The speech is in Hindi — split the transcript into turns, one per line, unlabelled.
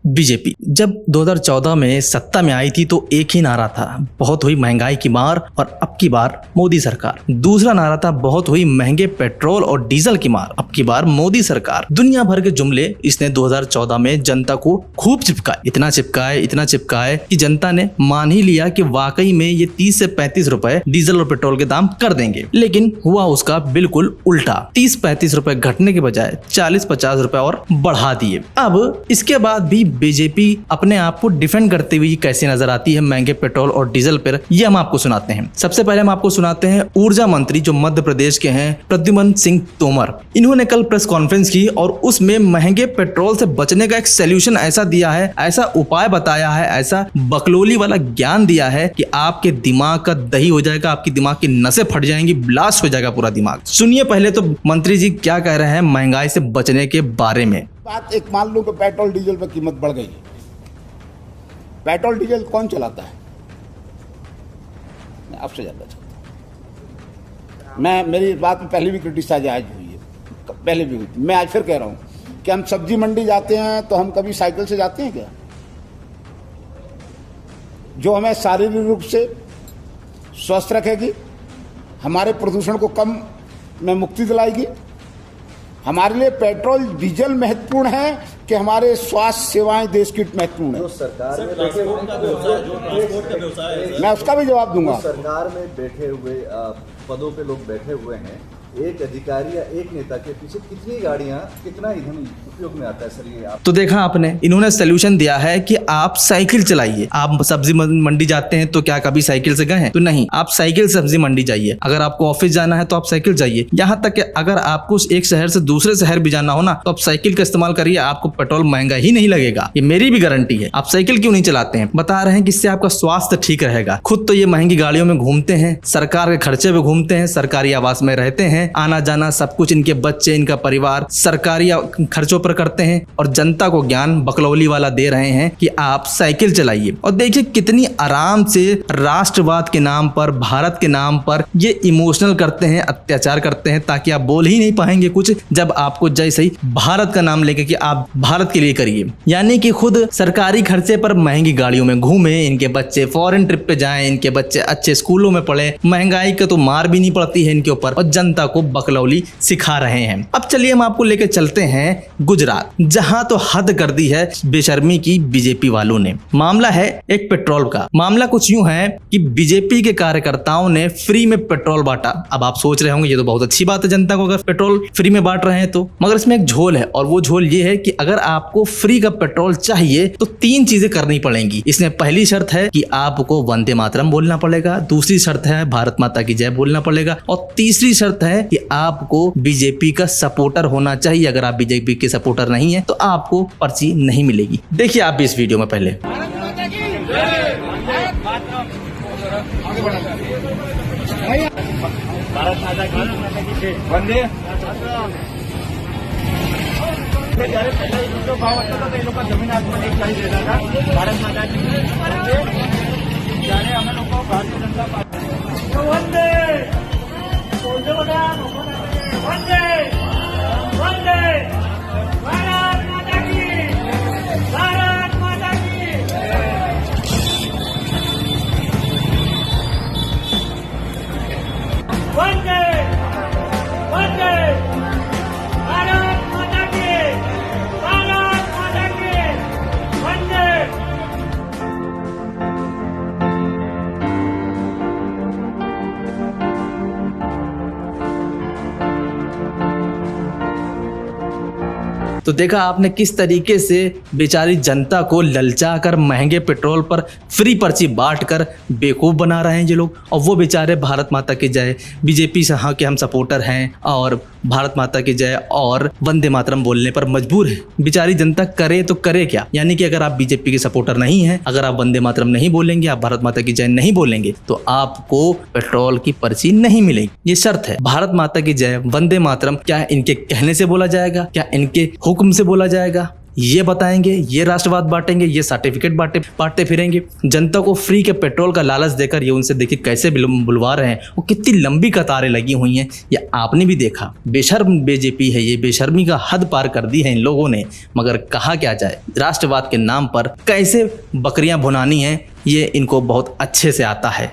बीजेपी जब 2014 में सत्ता में आई थी तो एक ही नारा था, बहुत हुई महंगाई की मार और अब की बार मोदी सरकार। दूसरा नारा था, बहुत हुई महंगे पेट्रोल और डीजल की मार, अब की बार मोदी सरकार। दुनिया भर के जुमले इसने 2014 में जनता को खूब चिपकाए, इतना चिपकाए कि जनता ने मान ही लिया कि वाकई में ये 30 से 35 रुपए डीजल और पेट्रोल के दाम कर देंगे। लेकिन हुआ उसका बिल्कुल उल्टा, 30-35 रुपए घटने के बजाय 40-50 रुपए और बढ़ा दिए। अब इसके बाद भी बीजेपी अपने आप को डिफेंड करते हुए कैसे नजर आती है महंगे पेट्रोल और डीजल पर, ये हम आपको सुनाते हैं। सबसे पहले हम आपको सुनाते हैं ऊर्जा मंत्री जो मध्य प्रदेश के हैं, प्रद्युम्न सिंह तोमर। इन्होंने कल प्रेस कॉन्फ्रेंस की और उसमें महंगे पेट्रोल से बचने का एक सोल्यूशन ऐसा दिया है, ऐसा उपाय बताया है, ऐसा बकलोली वाला ज्ञान दिया है कि आपके दिमाग का दही हो जाएगा, आपकी दिमाग की नसें फट जाएंगी, ब्लास्ट हो जाएगा पूरा दिमाग। सुनिए पहले तो मंत्री जी क्या कह रहे हैं महंगाई से बचने के बारे में।
बात एक मान लो कि पेट्रोल डीजल पर कीमत बढ़ गई। पेट्रोल डीजल कौन चलाता है? मैं आपसे जानना चाहता हूं। मेरी इस बात में पहले भी क्रिटिसाइज आज हुई है, पहले भी हुई थी, मैं आज फिर कह रहा हूं कि हम सब्जी मंडी जाते हैं तो हम कभी साइकिल से जाते हैं क्या? जो हमें शारीरिक रूप से स्वस्थ रखेगी, हमारे प्रदूषण को कम में मुक्ति दिलाएगी। हमारे लिए पेट्रोल डीजल महत्वपूर्ण है कि हमारे स्वास्थ्य सेवाएं देश की महत्वपूर्ण है? मैं उसका भी जवाब दूंगा।
सरकार में बैठे हुए पदों पे लोग बैठे हुए हैं, एक अधिकारी या एक नेता के पीछे कितनी गाड़ियां, कितना ईंधन उपयोग में आता है सर? ये आप
तो देखा आपने, इन्होंने सोल्यूशन दिया है कि आप साइकिल चलाइए। आप सब्जी मंडी जाते हैं तो क्या कभी साइकिल से गए हैं? तो नहीं, आप साइकिल से सब्जी मंडी जाइए। अगर आपको ऑफिस जाना है तो आप साइकिल जाइए। यहाँ तक कि अगर आपको एक शहर से दूसरे शहर भी जाना हो ना तो आप साइकिल का इस्तेमाल करिए, आपको पेट्रोल महंगा ही नहीं लगेगा। ये मेरी भी गारंटी है। आप साइकिल क्यों नहीं चलाते हैं? बता रहे हैं कि इससे आपका स्वास्थ्य ठीक रहेगा। खुद तो ये महंगी गाड़ियों में घूमते हैं, सरकार के खर्चे पे घूमते हैं, सरकारी आवास में रहते हैं, आना जाना सब कुछ इनके बच्चे, इनका परिवार सरकारी खर्चों पर करते हैं और जनता को ज्ञान बकलौली वाला दे रहे हैं कि आप साइकिल चलाइए। और देखिए कितनी आराम से राष्ट्रवाद के नाम पर, भारत के नाम पर ये इमोशनल करते हैं, अत्याचार करते हैं ताकि आप बोल ही नहीं पाएंगे कुछ, जब आपको जैसे ही भारत का नाम लेके कि आप भारत के लिए करिए। यानी कि खुद सरकारी खर्चे पर महंगी गाड़ियों में घूमे, इनके बच्चे फॉरेन ट्रिप पे जाएं, इनके बच्चे अच्छे स्कूलों में पढ़े, महंगाई का तो मार भी नहीं पड़ती है इनके ऊपर और जनता को बकलौली सिखा रहे हैं। अब चलिए हम आपको लेकर चलते हैं गुजरात, जहां तो हद कर दी है बेशर्मी की बीजेपी वालों ने। मामला है एक पेट्रोल का। मामला कुछ यूं है कि बीजेपी के कार्यकर्ताओं ने फ्री में पेट्रोल बांटा। अब आप सोच रहे होंगे ये तो बहुत अच्छी बात है जनता को अगर पेट्रोल फ्री में बांट रहे हैं तो, मगर इसमें एक झोल है और वो झोल ये है कि अगर आपको फ्री का पेट्रोल चाहिए तो 3 चीजें करनी पड़ेंगी। इसमें पहली शर्त है कि आपको वंदे मातरम बोलना पड़ेगा, दूसरी शर्त है भारत माता की जय बोलना पड़ेगा और तीसरी शर्त है कि आपको बीजेपी का सपोर्टर होना चाहिए। अगर आप बीजेपी के सपोर्टर नहीं है तो आपको पर्ची नहीं मिलेगी। देखिए आप भी इस वीडियो में पहले।
भारत माता की वंदे। જ્યારે પહેલા એટલો ભાવ હતો તો એ લોકો જમીન આસમાન એક કરી દેતા હતા। ભારત માતા की वंदे। જ્યારે અમે લોકો ભારતીય જનતા પાર્ટી वंदे બોલજો બધા वंदे वंदे भारत माता की, भारत माता की। वंदे वंदे भारत माता की, भारत माता की वंदे।
तो देखा आपने किस तरीके से बेचारी जनता को ललचा कर महंगे पेट्रोल पर फ्री पर्ची बांट कर बेवकूफ़ बना रहे हैं ये लोग। और वो बेचारे भारत माता की जय, बीजेपी से हाँ के हम सपोर्टर हैं और भारत माता की जय और वंदे मातरम बोलने पर मजबूर है। बेचारी जनता करे तो करे क्या? यानी कि अगर आप बीजेपी के सपोर्टर नहीं हैं, अगर आप वंदे मातरम नहीं बोलेंगे, आप भारत माता की जय नहीं बोलेंगे तो आपको पेट्रोल की पर्ची नहीं मिलेगी। ये शर्त है। भारत माता की जय, वंदे मातरम क्या इनके कहने से बोला जाएगा? क्या इनके हुक्म से बोला जाएगा? ये बताएंगे, ये राष्ट्रवाद बांटेंगे, ये सर्टिफिकेट बांटते फिरेंगे। जनता को फ्री के पेट्रोल का लालच देकर ये उनसे देखिए कैसे बुलवा रहे हैं, वो कितनी लंबी कतारें लगी हुई हैं, ये आपने भी देखा। बेशर्म बीजेपी है ये, बेशर्मी का हद पार कर दी है इन लोगों ने। मगर कहा क्या जाए, राष्ट्रवाद के नाम पर कैसे बकरियां भुनानी हैं ये इनको बहुत अच्छे से आता है।